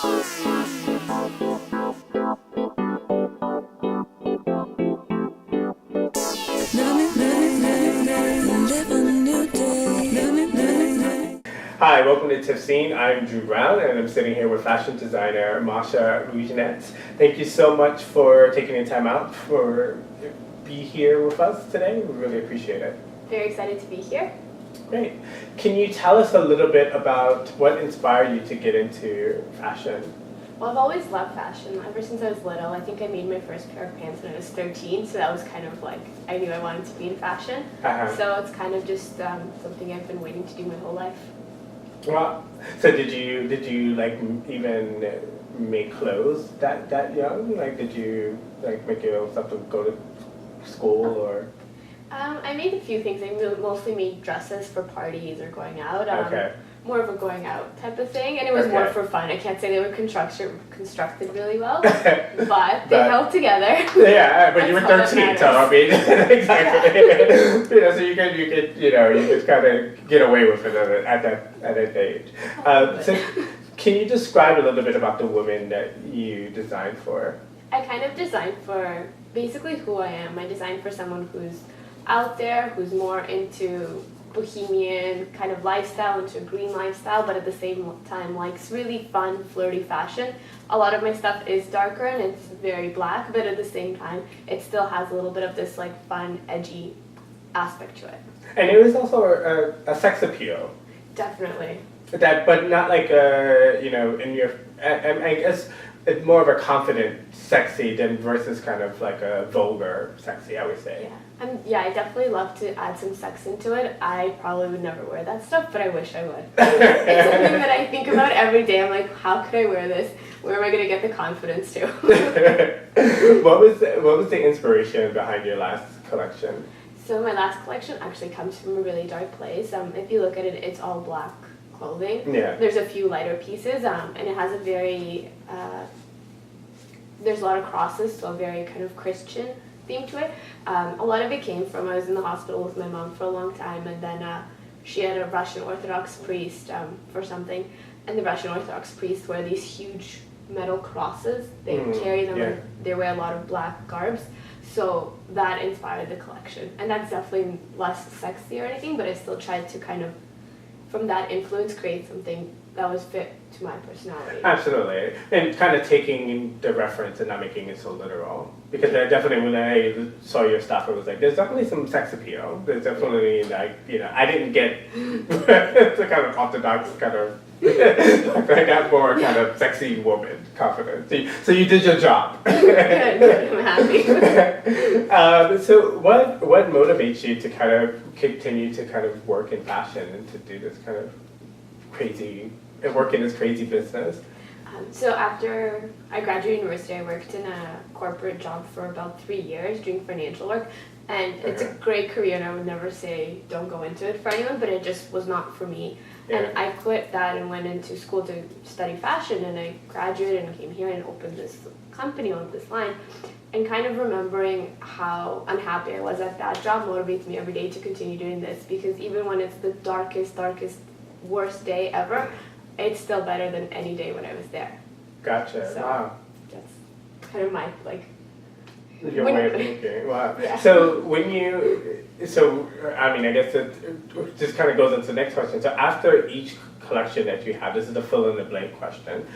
Hi, welcome to TIFScene. I'm Drew Brown, and I'm sitting here with fashion designer Masha Ruginets. Thank you so much for taking the time out for be here with us today. We really appreciate it. Very excited to be here. Great. Can you tell us a little bit about what inspired you to get into fashion? Well, I've always loved fashion. Ever since I was little, I think I made my first pair of pants when I was 13, so that was kind of like, I knew I wanted to be in fashion. So it's kind of just something I've been waiting to do my whole life. Well, so did you like even make clothes that young? Like, did you like make yourself to go to school or? I made a few things. I mostly made dresses for parties or going out. Okay. More of a going out type of thing, and it was more for fun. I can't say they were constructed really well, but they held together. Yeah, but you were 13, so I mean, exactly. Yeah. So you could kind of get away with it at that age. So, can you describe a little bit about the women that you designed for? I kind of designed for basically who I am. I designed for someone who's out there, who's more into bohemian kind of lifestyle, into a green lifestyle, but at the same time likes really fun, flirty fashion. A lot of my stuff is darker and it's very black, but at the same time it still has a little bit of this like fun, edgy aspect to it. And it was also a sex appeal. Definitely. But not like in your. I guess it's more of a confident sexy than versus kind of like a vulgar sexy, I would say. Yeah, I definitely love to add some sex into it. I probably would never wear that stuff, but I wish I would. It's something that I think about every day. I'm like, how could I wear this? Where am I going to get the confidence to? What was the inspiration behind your last collection? So my last collection actually comes from a really dark place. If you look at it, it's all black clothing. Yeah. There's a few lighter pieces, and it has a very, there's a lot of crosses, so a very kind of Christian theme to it. A lot of it came from, I was in the hospital with my mom for a long time, and then she had a Russian Orthodox priest for something, and the Russian Orthodox priests wear these huge metal crosses. They carry them, and they wear a lot of black garbs. So that inspired the collection, and that's definitely less sexy or anything, but I still tried to kind of, from that influence, create something that was fit to my personality. Absolutely, and kind of taking the reference and not making it so literal. Because definitely when I saw your stuff, it was like, there's definitely some sex appeal. There's definitely like, I didn't get the kind of orthodox kind of, like that more kind of sexy woman confidence. So you did your job. Good, I'm happy. So what motivates you to kind of continue to kind of work in fashion and to do this kind of work in this crazy business? So after I graduated university, I worked in a corporate job for about 3 years doing financial work, and it's a great career, and I would never say don't go into it for anyone, but it just was not for me. And I quit that and went into school to study fashion, and I graduated and came here and opened this company on this line. And kind of remembering how unhappy I was at that job motivates me every day to continue doing this, because even when it's the darkest, worst day ever, it's still better than any day when I was there. Gotcha. So wow. That's kind of my your way of thinking. Wow. Yeah. So I mean, I guess it just kind of goes into the next question. So after each collection that you have, this is the fill in the blank question.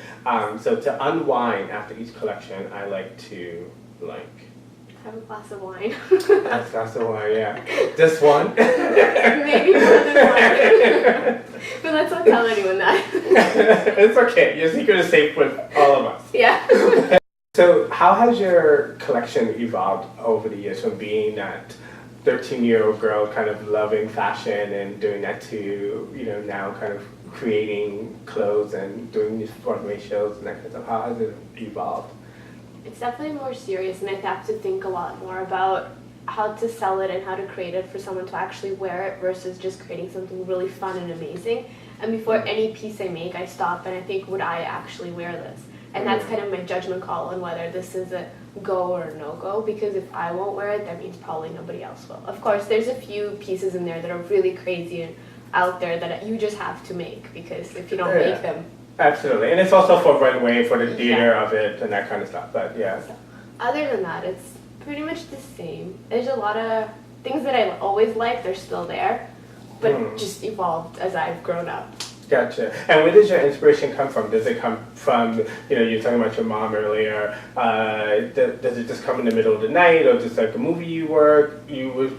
So to unwind after each collection, I like to have a glass of wine. Have a glass of wine, yeah. Just one? Maybe more than one. But let's not tell anyone that. It's okay. Your secret is safe with all of us. Yeah. So how has your collection evolved over the years from being that 13-year-old girl kind of loving fashion and doing that to, now kind of creating clothes and doing these runway shows and that kind of stuff? How has it evolved? It's definitely more serious, and I have to think a lot more about how to sell it and how to create it for someone to actually wear it versus just creating something really fun and amazing. And before any piece I make, I stop and I think, would I actually wear this? And that's kind of my judgment call on whether this is a go or a no-go, because if I won't wear it, that means probably nobody else will. Of course, there's a few pieces in there that are really crazy and out there that you just have to make, because if you don't make them, Absolutely, and it's also for runway, for the theater of it, and that kind of stuff. But yeah. So, other than that, it's pretty much the same. There's a lot of things that I always liked, they're still there, but just evolved as I've grown up. Gotcha. And where does your inspiration come from? Does it come from, you know, you were talking about your mom earlier. Does it just come in the middle of the night, or just like a movie you were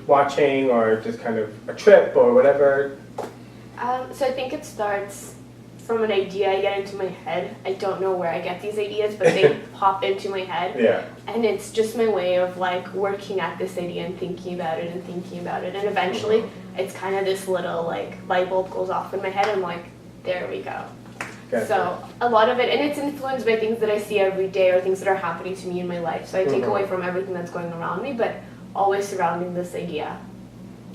watching, or just kind of a trip or whatever? So I think it starts from an idea I get into my head. I don't know where I get these ideas, but they pop into my head. Yeah. And it's just my way of like working at this idea and thinking about it and thinking about it. And eventually it's kind of this little like light bulb goes off in my head and I'm like, there we go. Gotcha. So a lot of it, and it's influenced by things that I see every day or things that are happening to me in my life. So I take away from everything that's going around me, but always surrounding this idea,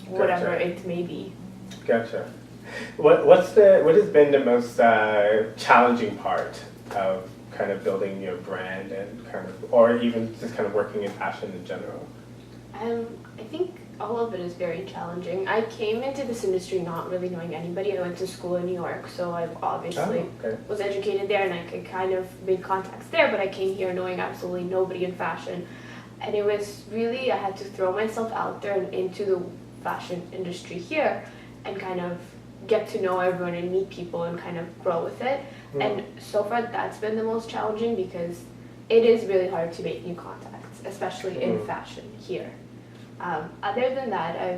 whatever it may be. Gotcha. What has been the most challenging part of kind of building your brand and kind of, or even just kind of working in fashion in general? I think all of it is very challenging. I came into this industry not really knowing anybody. I went to school in New York, so I obviously was educated there and I could kind of make contacts there, but I came here knowing absolutely nobody in fashion. And it was really, I had to throw myself out there and into the fashion industry here and kind of get to know everyone and meet people and kind of grow with it. And so far that's been the most challenging because it is really hard to make new contacts, especially in fashion here. Other than that, I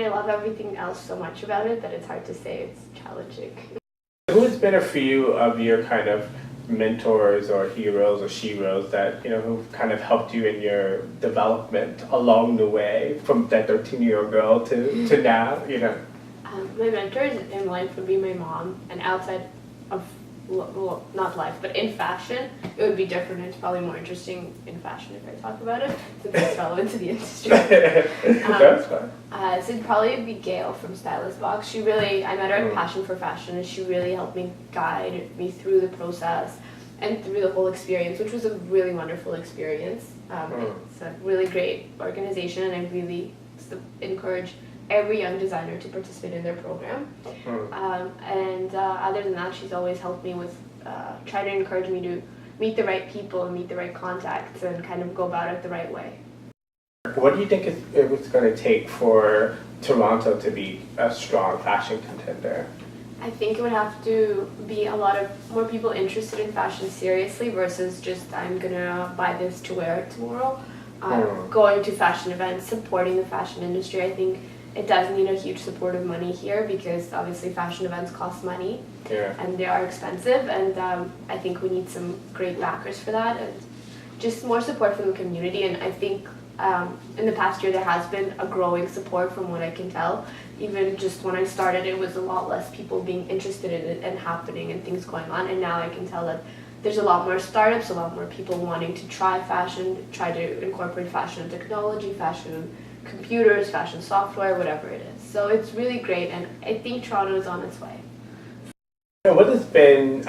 love everything else so much about it that it's hard to say it's challenging. Who has been a few of your kind of mentors or heroes or sheroes that, you know, who've kind of helped you in your development along the way from that 13-year-old girl to now, you know? My mentors in life would be my mom, and outside of, well, not life, but in fashion, it would be different. It's probably more interesting in fashion if I talk about it, since it's relevant to the industry. That's fine. So it'd probably be Gail from Stylist Box. I met her in Passion for Fashion, and she really helped me guide me through the process and through the whole experience, which was a really wonderful experience. It's a really great organization, and I really encourage every young designer to participate in their program. Other than that, she's always helped me with, try to encourage me to meet the right people and meet the right contacts and kind of go about it the right way. What do you think it was going to take for Toronto to be a strong fashion contender? I think it would have to be a lot of more people interested in fashion seriously versus just I'm gonna buy this to wear it tomorrow. Going to fashion events, supporting the fashion industry. I think it does need a huge support of money here because obviously fashion events cost money and they are expensive, and I think we need some great backers for that and just more support from the community. And I think in the past year there has been a growing support from what I can tell. Even just when I started, it was a lot less people being interested in it and happening and things going on, and now I can tell that there's a lot more startups, a lot more people wanting to try fashion, try to incorporate fashion technology, fashion computers, fashion software, whatever it is. So it's really great, and I think Toronto is on its way. What has been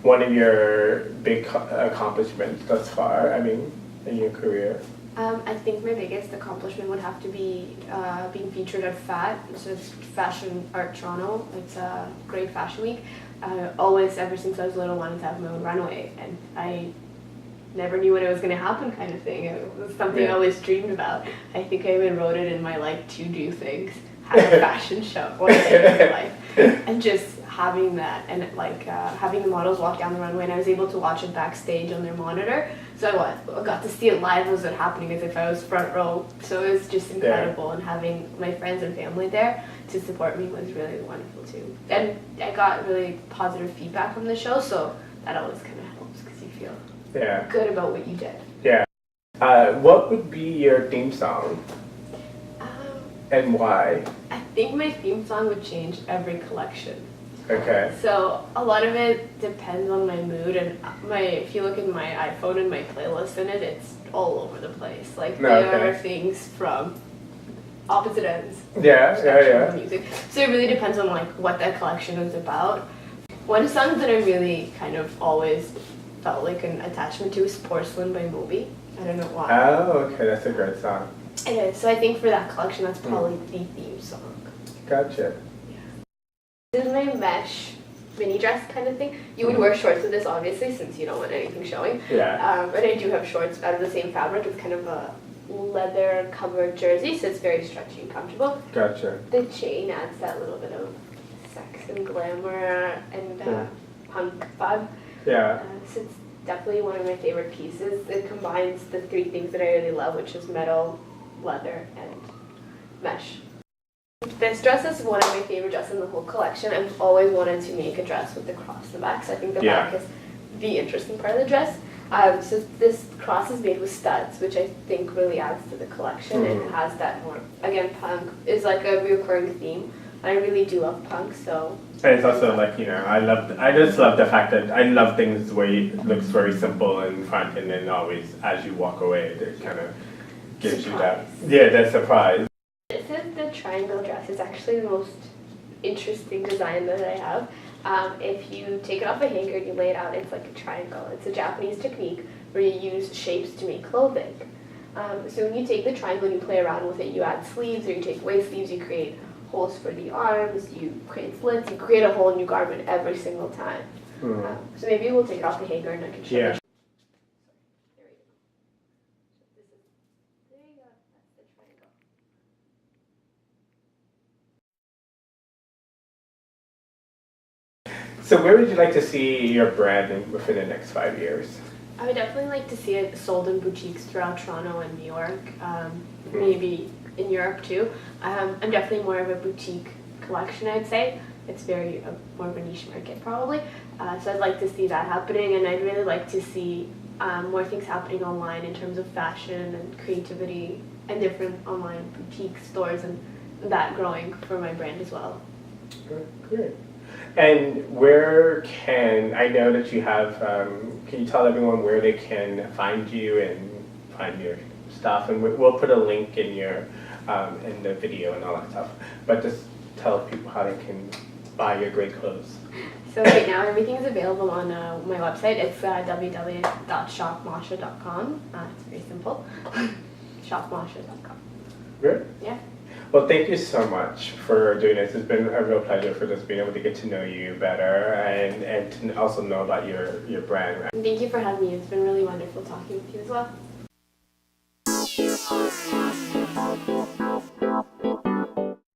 one of your big accomplishments thus far, in your career? I think my biggest accomplishment would have to be being featured at FAT, so it's Fashion Art Toronto. It's a great fashion week. Always, ever since I was little, wanted to have my own runway, and I never knew when it was going to happen kind of thing. It was something I always dreamed about. I think I even wrote it in my to-do things, have a fashion show one day in my life. And just having that and having the models walk down the runway, and I was able to watch it backstage on their monitor. So I got to see it live as it happening as if I was front row. So it was just incredible, and having my friends and family there to support me was really wonderful too. And I got really positive feedback from the show, so that always kind of helps because you feel good about what you did. Yeah. What would be your theme song? And why? I think my theme song would change every collection. Okay. So a lot of it depends on my mood, and if you look at my iPhone and my playlist in it, it's all over the place. There are things from opposite ends. Yeah. Music. So it really depends on what that collection is about. One song that I really kind of always felt like an attachment to is Porcelain by Moby. I don't know why. Oh, okay, that's a great song. It is. So I think for that collection, that's probably the theme song. Gotcha. This is my mesh mini dress kind of thing. You would wear shorts with this, obviously, since you don't want anything showing. Yeah. And I do have shorts out of the same fabric. It's kind of a leather covered jersey, so it's very stretchy and comfortable. Gotcha. The chain adds that little bit of sex and glamour and punk vibe. Yeah. So it's definitely one of my favorite pieces. It combines the three things that I really love, which is metal, leather, and mesh. This dress is one of my favorite dresses in the whole collection. I've always wanted to make a dress with the cross in the back, so I think the back is the interesting part of the dress. So this cross is made with studs, which I think really adds to the collection and has that more, again, punk is like a recurring theme. I really do love punk, so. And it's also like, you know, I just love the fact that I love things where it looks very simple in front and then always, as you walk away, it kind of gives Surprise. you that surprise. This is the triangle dress. It's actually the most interesting design that I have. If you take it off a hanger and you lay it out, it's like a triangle. It's a Japanese technique where you use shapes to make clothing. So when you take the triangle and you play around with it, you add sleeves or you take away sleeves, you create holes for the arms, you create slits, you create a whole new garment every single time. So maybe we'll take it off the hanger and I can show you. There we go. There you go, that's the triangle. So where would you like to see your brand within the next 5 years? I would definitely like to see it sold in boutiques throughout Toronto and New York, maybe in Europe too. I'm definitely more of a boutique collection, I'd say. It's very more of a niche market probably. So I'd like to see that happening, and I'd really like to see more things happening online in terms of fashion and creativity and different online boutique stores and that growing for my brand as well. Great. And where can, I know that you have, can you tell everyone where they can find you and find your stuff? And we'll put a link in your, in the video and all that stuff. But just tell people how they can buy your great clothes. So right now everything is available on my website. It's www.shopmasha.com. It's very simple. Shopmasha.com. Good. Yeah. Well, thank you so much for doing this. It's been a real pleasure for just being able to get to know you better and to also know about your brand. Thank you for having me. It's been really wonderful talking with you as well.